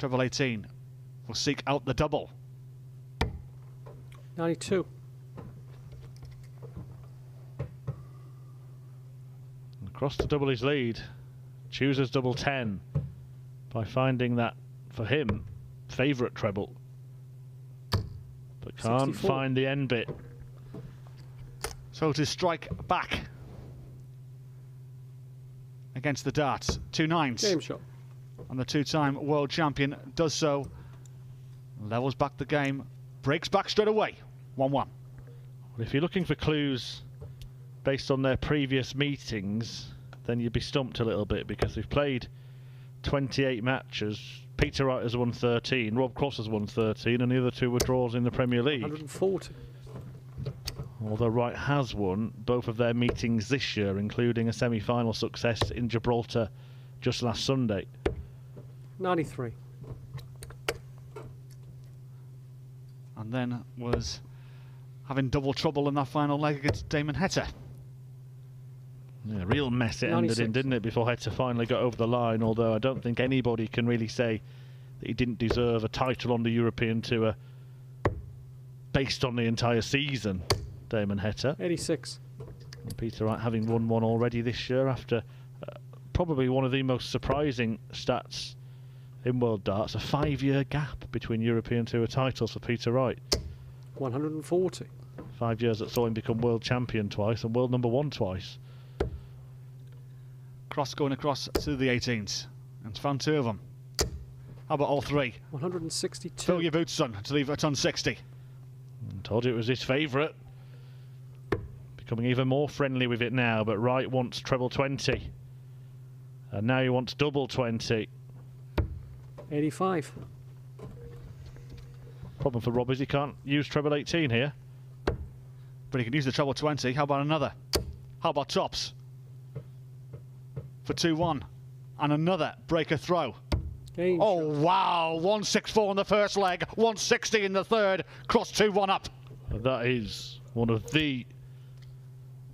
treble 18 will seek out the double. 92. Across to double his lead. Chooses double 10 by finding that, for him, favourite treble. But can't 64. find the end bit. So to strike back against the darts. 2 9s. Game shot. And the two-time world champion does so. Levels back the game. Breaks back straight away. 1-1. Well, if you're looking for clues based on their previous meetings, then you'd be stumped a little bit, because they've played 28 matches. Peter Wright has won 13, Rob Cross has won 13, and the other two were draws in the Premier League. 140. Although Wright has won both of their meetings this year, including a semi-final success in Gibraltar just last Sunday. 93. And then was having double trouble in that final leg against Damon Heta. Yeah, real mess it ended 96. in, didn't it, before Heta finally got over the line, although I don't think anybody can really say that he didn't deserve a title on the European Tour based on the entire season, Damon Heta. 86. And Peter Wright having won one already this year after probably one of the most surprising stats in World Darts, a 5-year gap between European Tour titles for Peter Wright. 140. 5 years that saw him become world champion twice and world number 1 twice. Cross going across to the 18s. And found 2 of them. How about all 3? 162. Fill your boots, son, to leave it on 60. Told you it was his favourite. Becoming even more friendly with it now, but Wright wants treble 20. And now he wants double 20. 85. Problem for Rob is he can't use treble 18 here. But he can use the treble 20. How about another? How about tops? For 2-1. And another breaker throw. Game Oh, shot. wow. 164 in the first leg. 160 in the third. Cross 2-1 up. That is one of the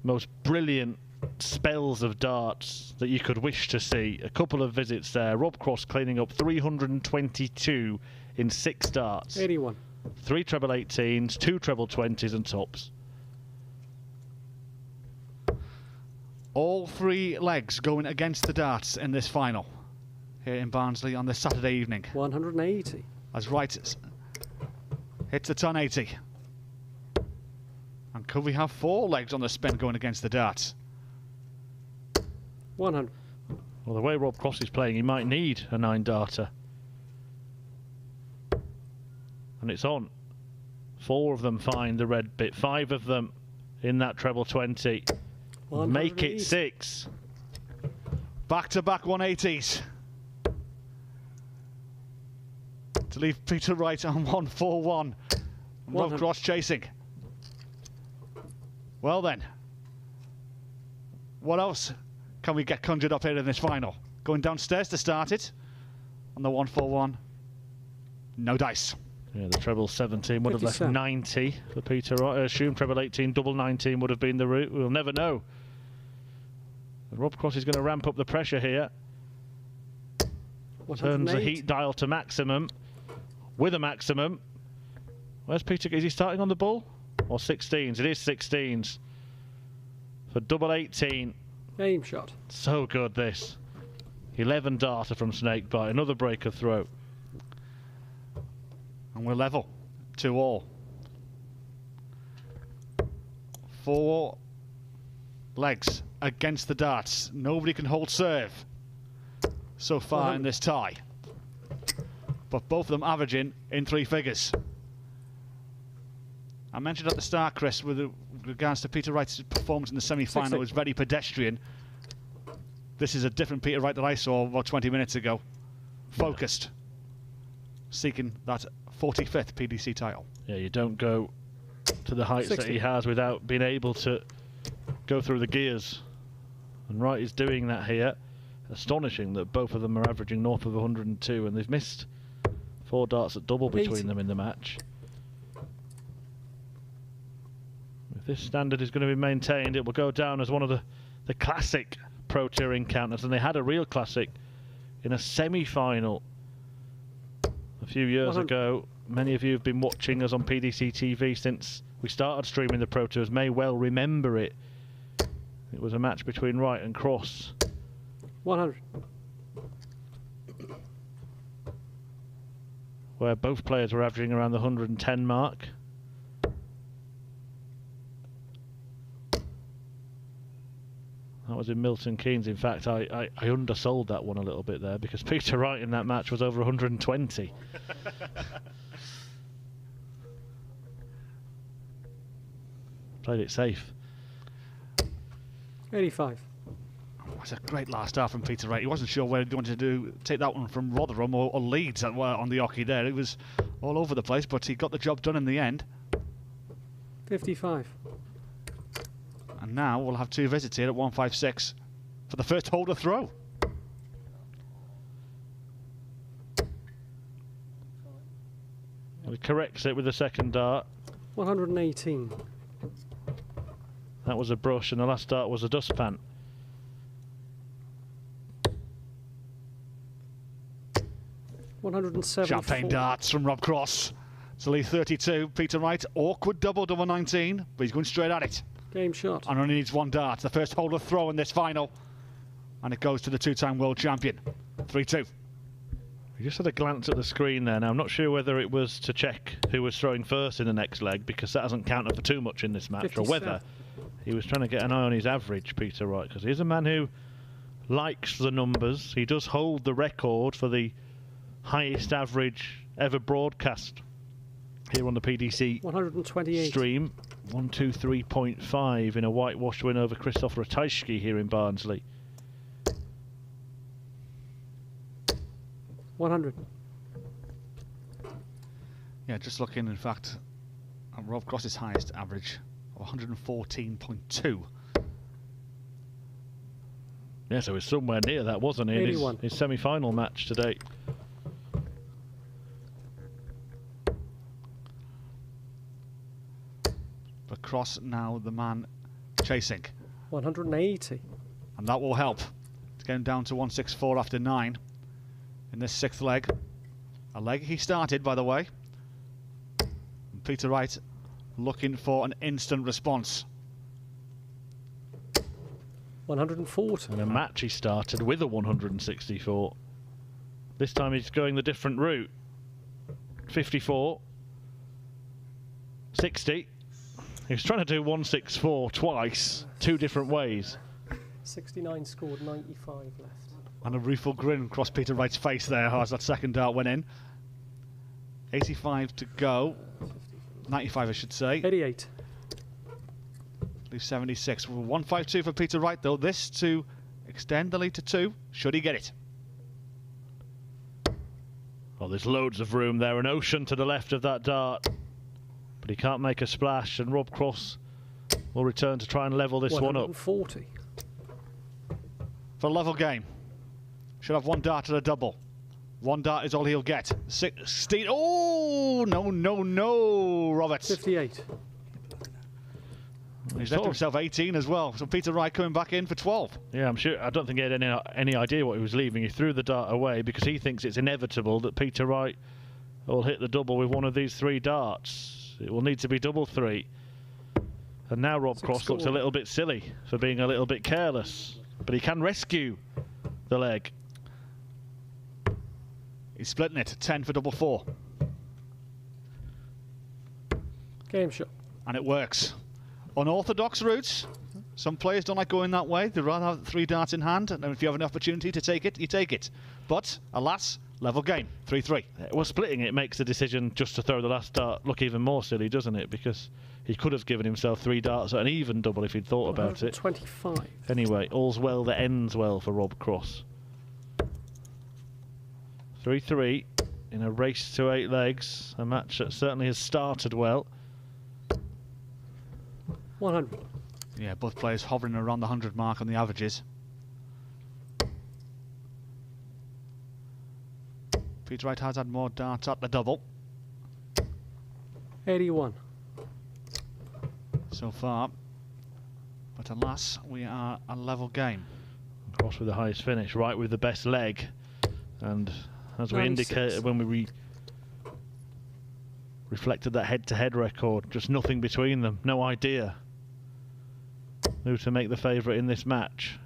most brilliant spells of darts that you could wish to see. A couple of visits there. Rob Cross cleaning up 322 in 6 darts. 81. 3 treble 18s, 2 treble 20s and tops. All 3 legs going against the darts in this final here in Barnsley on this Saturday evening. 180. As Wright hits the ton 80. And could we have 4 legs on the spin going against the darts? 100. Well, the way Rob Cross is playing, he might need a 9-darter. And it's on. 4 of them find the red bit. 5 of them in that treble 20. Make it 6. Back-to-back 180s. To leave Peter Wright on 141. Rob Cross chasing. Well then. What else can we get conjured up here in this final? Going downstairs to start it. On the 141. No dice. Yeah, the treble 17 would have left 90 for Peter Wright. I assume treble 18, double 19 would have been the route. We'll never know. And Rob Cross is going to ramp up the pressure here. Turns the heat dial to maximum. With a maximum. Where's Peter? Is he starting on the bull? Or 16s? It is 16s. For double 18. Game shot. So good, this. 11 darter from Snakebite. Another breaker throw. And we're level. 2-all. 4 legs against the darts. Nobody can hold serve so far in this tie. But both of them averaging in 3 figures. I mentioned at the start, Chris, with regards to Peter Wright's performance in the semi-final, was very pedestrian. This is a different Peter Wright that I saw about 20 minutes ago. Focused. Seeking that 45th PDC title. Yeah, you don't go to the heights that he has without being able to go through the gears. And Wright is doing that here. Astonishing that both of them are averaging north of 102, and they've missed 4 darts at double between them in the match. If this standard is going to be maintained, it will go down as one of the classic Pro Tour encounters, and they had a real classic in a semi-final a few years 100. ago. Many of you have been watching us on PDC TV since we started streaming the Pro Tours may well remember it. It was a match between Wright and Cross. 100. Where both players were averaging around the 110 mark. That was in Milton Keynes. In fact, I undersold that one a little bit there because Peter Wright in that match was over 120. Played it safe. 85. It was a great last half from Peter Wright. He wasn't sure where he wanted to take that one from Rotherham or Leeds on the hockey there. It was all over the place, but he got the job done in the end. 55. And now we'll have two visits here at 156 for the first holder throw. He corrects it with the second dart. 118. That was a brush, and the last dart was a dustpan. Champagne darts from Rob Cross. To lead 32. Peter Wright, awkward double 19, but he's going straight at it. Game shot. And only needs one dart. The first holder throw in this final. And it goes to the two-time world champion. 3-2. He just had a glance at the screen there. Now, I'm not sure whether it was to check who was throwing first in the next leg, because that hasn't counted for too much in this match, 57. or whether he was trying to get an eye on his average, Peter Wright, because he's a man who likes the numbers. He does hold the record for the highest average ever broadcast here on the PDC 128. stream. 123.5 in a whitewash win over Krzysztof Ratajski here in Barnsley. 100. Yeah, just looking, in fact, at Rob Cross's highest average of 114.2. Yeah, so it was somewhere near that, wasn't it? 81. His semi-final match today. But Cross now the man chasing. 180. And that will help. It's getting down to 164 after 9 in this sixth leg. A leg he started, by the way. And Peter Wright looking for an instant response. 140. And a match he started with a 164. This time he's going the different route. 54. 60. He was trying to do 164 twice, two different ways. 69 scored, 95 left. And a rueful grin across Peter Wright's face there as that second dart went in. 85 to go. 95, I should say. 88. Leaves 76. 152 for Peter Wright, though. This to extend the lead to 2. Should he get it? Oh, there's loads of room there. An ocean to the left of that dart. But he can't make a splash, and Rob Cross will return to try and level this one up. 140. For a level game. Should have one dart at a double. One dart is all he'll get. 16. Oh, no, Roberts. 58. He's left himself 18 as well. So Peter Wright coming back in for 12. Yeah, I'm sure. I don't think he had any idea what he was leaving. He threw the dart away because he thinks it's inevitable that Peter Wright will hit the double with one of these three darts. It will need to be double 3. And now Rob Cross looks a little bit silly for being a little bit careless. But he can rescue the leg. He's splitting it. 10 for double 4. Game shot. And it works. Unorthodox routes. Some players don't like going that way. They'd rather have 3 darts in hand. And if you have an opportunity to take it, you take it. But, alas, level game. 3-3. Well, splitting it makes the decision just to throw the last dart look even more silly, doesn't it? Because he could have given himself 3 darts at an even double if he'd thought about it. 25. Anyway, all's well that ends well for Rob Cross. 3-3 in a race to 8 legs. A match that certainly has started well. 100. Yeah, both players hovering around the 100 mark on the averages. Peter Wright has had more darts at the double 81. so far. But alas, we are a level game. Cross with the highest finish, Wright with the best leg. And as we 96. indicated when we reflected that head-to-head record. Just nothing between them. No idea who to make the favourite in this match.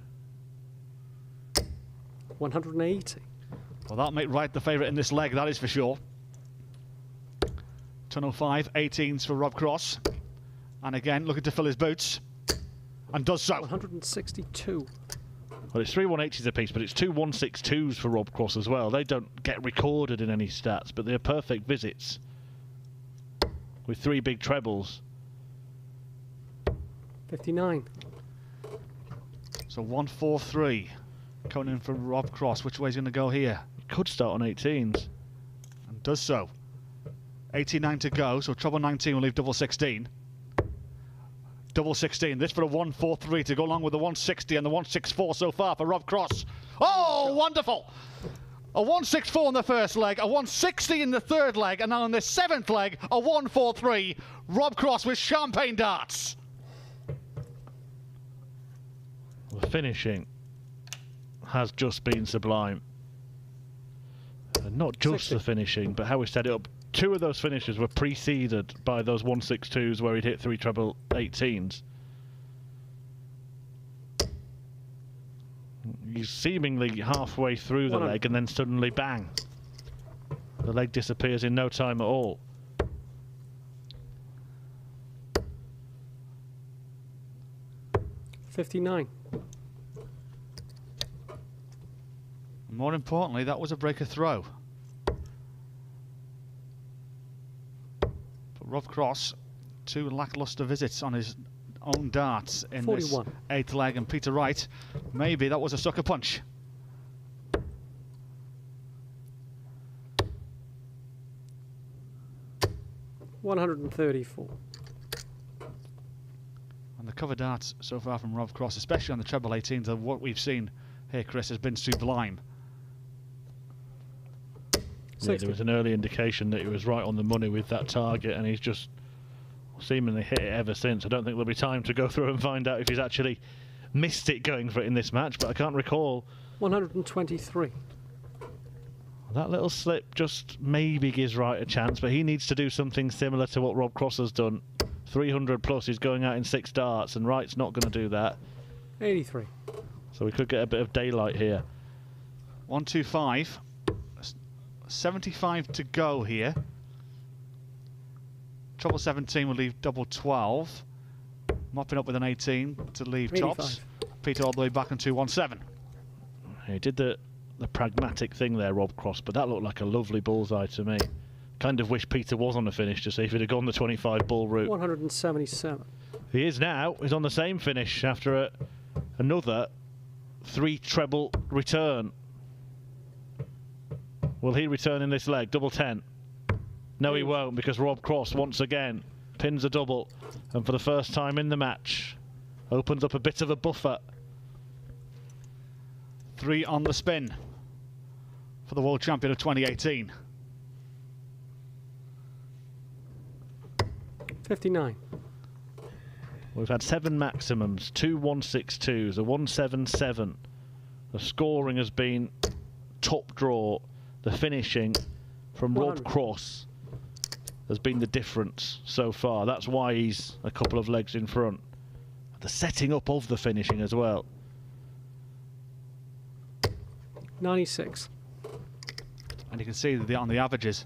180. Well, that'll make Wright the favourite in this leg, that is for sure. 205, 18s for Rob Cross. And again, looking to fill his boots. And does so. 162. Well, it's 3 180s apiece, but it's 2 162s for Rob Cross as well. They don't get recorded in any stats, but they're perfect visits. With 3 big trebles. 59. So 143 coming in for Rob Cross. Which way is he going to go here? He could start on 18s. And does so. 89 to go, so treble 19 will leave double 16. Double 16, this for a 143 to go along with the 160 and the 164 so far for Rob Cross. Oh, wonderful! A 164 in the first leg, a 160 in the third leg, and now in the 7th leg, a 143. Rob Cross with champagne darts. The finishing has just been sublime. And not just 60. the finishing, but how we set it up. 2 of those finishes were preceded by those 162s where he'd hit 3 treble 18s. He's seemingly halfway through the leg and then suddenly bang. The leg disappears in no time at all. $59. More importantly, that was a breaker throw. Rob Cross, 2 lacklustre visits on his own darts in 41. this 8th leg, and Peter Wright, maybe that was a sucker punch. $134. And the cover darts so far from Rob Cross, especially on the treble 18s, of what we've seen here, Chris, has been sublime. Yeah, there was an early indication that he was right on the money with that target, and he's just seemingly hit it ever since. I don't think there'll be time to go through and find out if he's actually missed it going for it in this match, but I can't recall. 123. That little slip just maybe gives Wright a chance, but he needs to do something similar to what Rob Cross has done. 300 plus, he's going out in 6 darts, and Wright's not going to do that. 83. So we could get a bit of daylight here. 125. 75 to go here. Treble 17 will leave double 12. Mopping up with an 18 to leave 85. tops. Peter all the way back on 217. He did the pragmatic thing there, Rob Cross, but that looked like a lovely bullseye to me. Kind of wish Peter was on the finish to see if he'd have gone the 25 ball route. 177. He is now. He's on the same finish after another 3 treble return. Will he return in this leg? Double 10. No, he won't, because Rob Cross once again pins a double, and for the first time in the match opens up a bit of a buffer. 3 on the spin for the world champion of 2018. 59. We've had 7 maximums, 2 162s, a 177. The scoring has been top draw. The finishing from Rob Cross has been the difference so far. That's why he's a couple of legs in front. The setting up of the finishing as well. 96. And you can see that on the averages,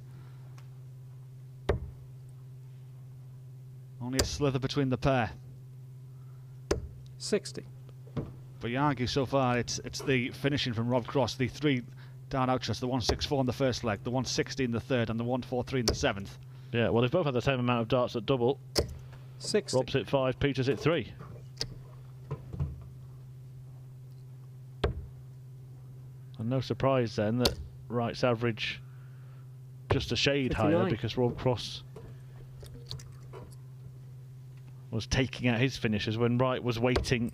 only a slither between the pair. 60. But you argue so far it's the finishing from Rob Cross, the 3 dart outrights, the 164 in the first leg, the 160 in the third, and the 143 in the 7th. Yeah, well, they've both had the same amount of darts at double. 60. Rob's hit 5, Peter's hit 3. And no surprise then that Wright's average just a shade 59. higher, because Rob Cross was taking out his finishes when Wright was waiting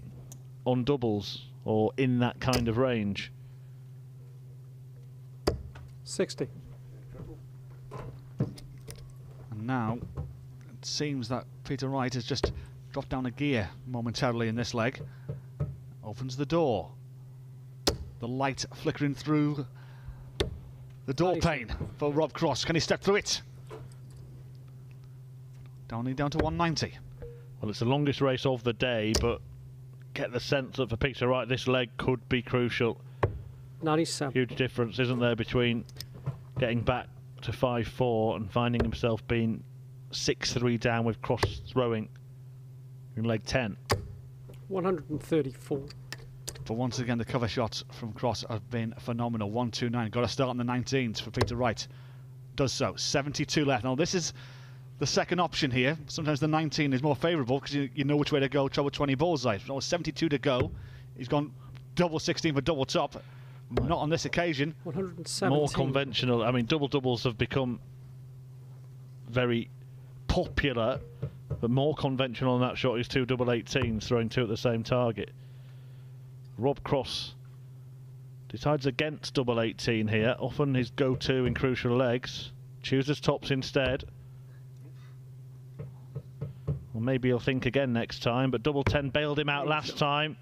on doubles or in that kind of range. 60. And now it seems that Peter Wright has just dropped down a gear momentarily in this leg. Opens the door. The light flickering through the door pane for Rob Cross. Can he step through it? Only down to 190. Well, it's the longest race of the day, but get the sense that for Peter Wright, this leg could be crucial. 97. Huge difference, isn't there, between getting back to 5-4 and finding himself being 6-3 down with cross throwing in leg 10. 134. But once again, the cover shots from Cross have been phenomenal. 129. Got to start in the 19s for Peter Wright. Does so. 72 left. Now, this is the second option here. Sometimes the 19 is more favourable because you know which way to go. Treble 20 bullseye. 72 to go. He's gone double 16 for double top. Not on this occasion. 117. More conventional. I mean, double doubles have become very popular, but more conventional on that shot is 2 double 18s, throwing 2 at the same target. Rob Cross decides against double 18 here, often his go-to in crucial legs. Chooses tops instead. Well, maybe he'll think again next time, but double 10 bailed him out last time,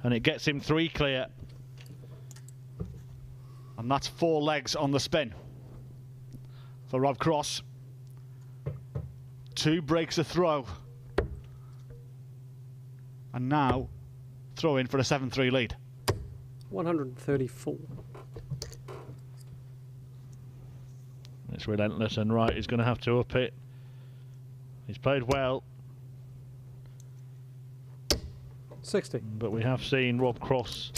and it gets him 3 clear. And that's 4 legs on the spin for Rob Cross. 2 breaks a throw. And now throw in for a 7-3 lead. 134. It's relentless, and Wright is going to have to up it. He's played well. 60. But we have seen Rob Cross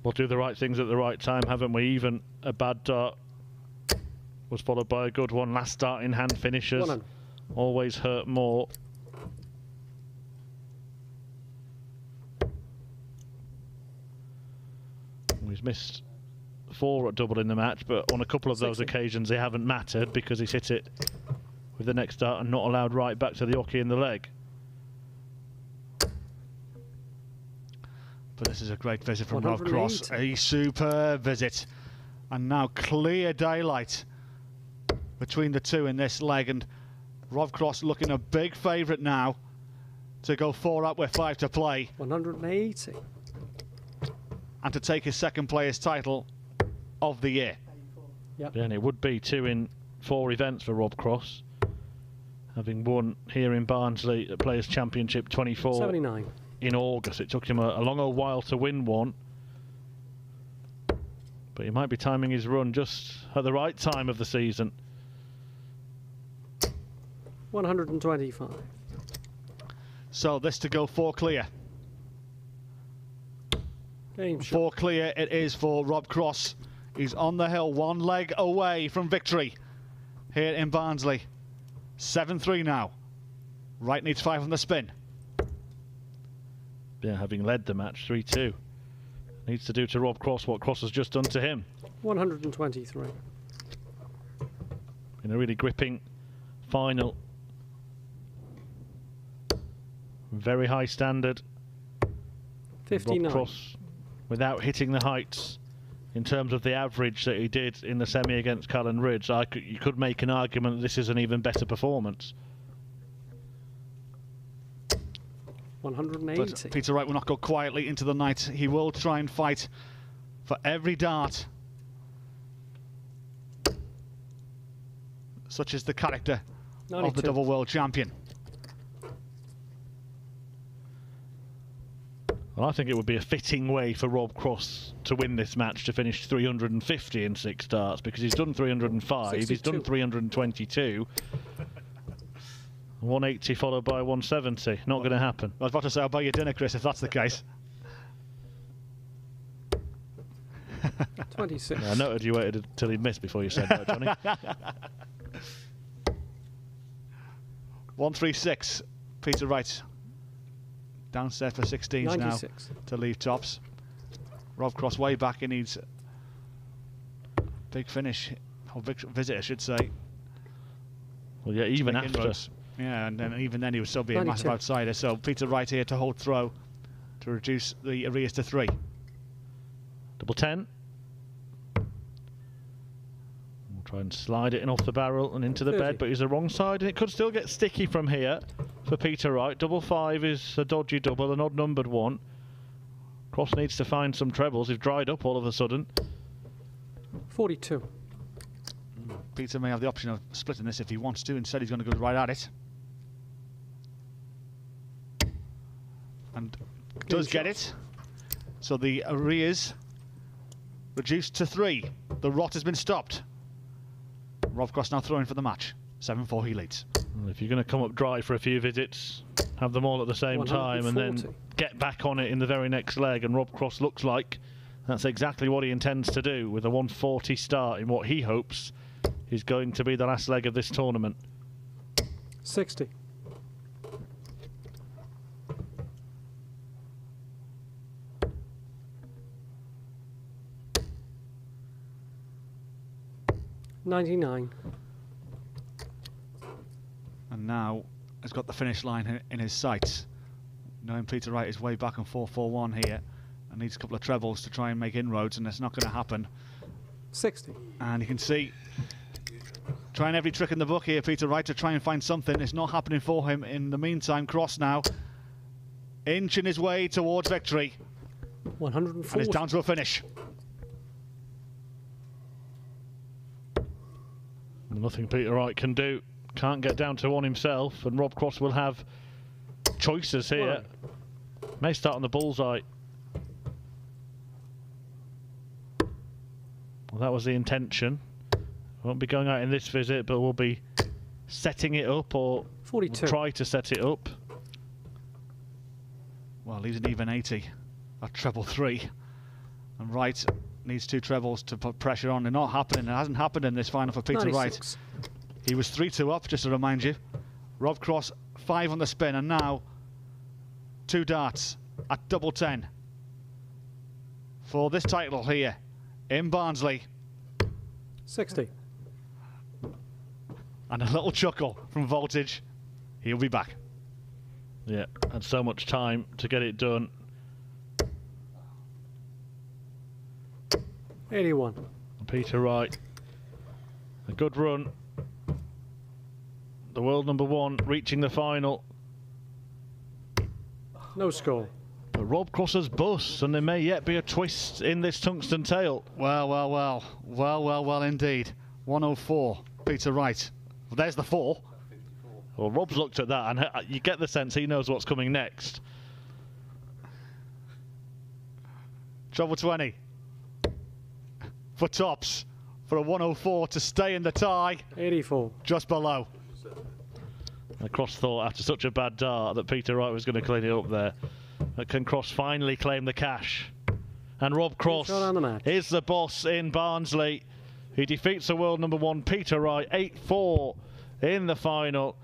will do the right things at the right time, haven't we? Even a bad dart was followed by a good one. Last dart in hand finishers 100. always hurt more. He's missed 4 at double in the match, but on a couple of those 60. occasions they haven't mattered because he's hit it with the next dart and not allowed right back to the hockey in the leg. But this is a great visit from Rob Cross. A superb visit. And now clear daylight between the two in this leg. And Rob Cross looking a big favourite now to go 4 up with 5 to play. 180. And to take his second player's title of the year. Yep. Yeah, and it would be 2 in 4 events for Rob Cross, having won here in Barnsley at Players' Championship 24 79. in August. It took him a long old while to win one, but he might be timing his run just at the right time of the season. 125. So this to go 4 clear. Game shot. 4 clear it is for Rob Cross. He's on the hill, 1 leg away from victory here in Barnsley. 7-3 now. Wright needs 5 on the spin. Yeah, having led the match 3-2. Needs to do to Rob Cross what Cross has just done to him. 123. In a really gripping final. Very high standard. 59. Rob Cross, without hitting the heights in terms of the average that he did in the semi against Callan Ridge, you could make an argument that this is an even better performance. 180. But Peter Wright will not go quietly into the night. He will try and fight for every dart. Such is the character 92. of the double world champion. Well, I think it would be a fitting way for Rob Cross to win this match to finish 350 in 6 starts, because he's done 305, 62. he's done 322. 180 followed by 170. Not going to happen. I was about to say, I'll buy you dinner, Chris, if that's the case. 26. Yeah, I noted you waited until he missed before you said that, Johnny. 136. Peter Wright downstairs for 16s 96. now to leave tops. Rob Cross way back. He needs big finish, or big visit, I should say. Well, yeah, even Make after. inroads. Yeah, and then even then he would still be a 92. massive outsider. So Peter Wright here to hold throw to reduce the arrears to 3. Double 10. We'll try and slide it in off the barrel and into the 30. bed, but he's the wrong side, and it could still get sticky from here for Peter Wright. Double 5 is a dodgy double, an odd numbered one. Cross needs to find some trebles. He's dried up all of a sudden. 42. Peter may have the option of splitting this if he wants to. Instead, he's going to go right at it. And does get it. So the arrears reduced to 3. The rot has been stopped. Rob Cross now throwing for the match. 7-4 he leads. Well, if you're going to come up dry for a few visits, have them all at the same time and then get back on it in the very next leg. And Rob Cross looks like that's exactly what he intends to do with a 140 start in what he hopes is going to be the last leg of this tournament. 60. $99. And now has got the finish line in his sights. Knowing Peter Wright is way back on 4-4-1 here and needs a couple of trebles to try and make inroads, and that's not going to happen. 60. And you can see trying every trick in the book here, Peter Wright, to try and find something. It's not happening for him. In the meantime, Cross now inching his way towards victory. 140. And it's down to a finish. Nothing Peter Wright can do. Can't get down to one himself, and Rob Cross will have choices here. May start on the bullseye. Well, that was the intention. Won't be going out in this visit, but we'll be setting it up, or 42. We'll try to set it up. Well, he's an even 80. A treble 3. And Wright needs 2 trebles to put pressure on. They're not happening. It hasn't happened in this final for Peter 96. Wright. He was 3-2 up, just to remind you. Rob Cross 5 on the spin, and now 2 darts at double 10 for this title here in Barnsley. 60. And a little chuckle from Voltage. He'll be back. Yeah, had so much time to get it done. 81. Peter Wright, a good run. The world #1 reaching the final. No score. But Rob Cross's bus, and there may yet be a twist in this tungsten tail. Well, well, well. Well, well, well indeed. 104, Peter Wright. Well, there's the 4. Well, Rob's looked at that, and you get the sense he knows what's coming next. Treble 20. For tops. For a 104 to stay in the tie. 84. Just below. Cross thought after such a bad dart that Peter Wright was going to clean it up there. But can Cross finally claim the cash? And Rob Cross is the boss in Barnsley. He defeats the world #1 Peter Wright 8-4 in the final.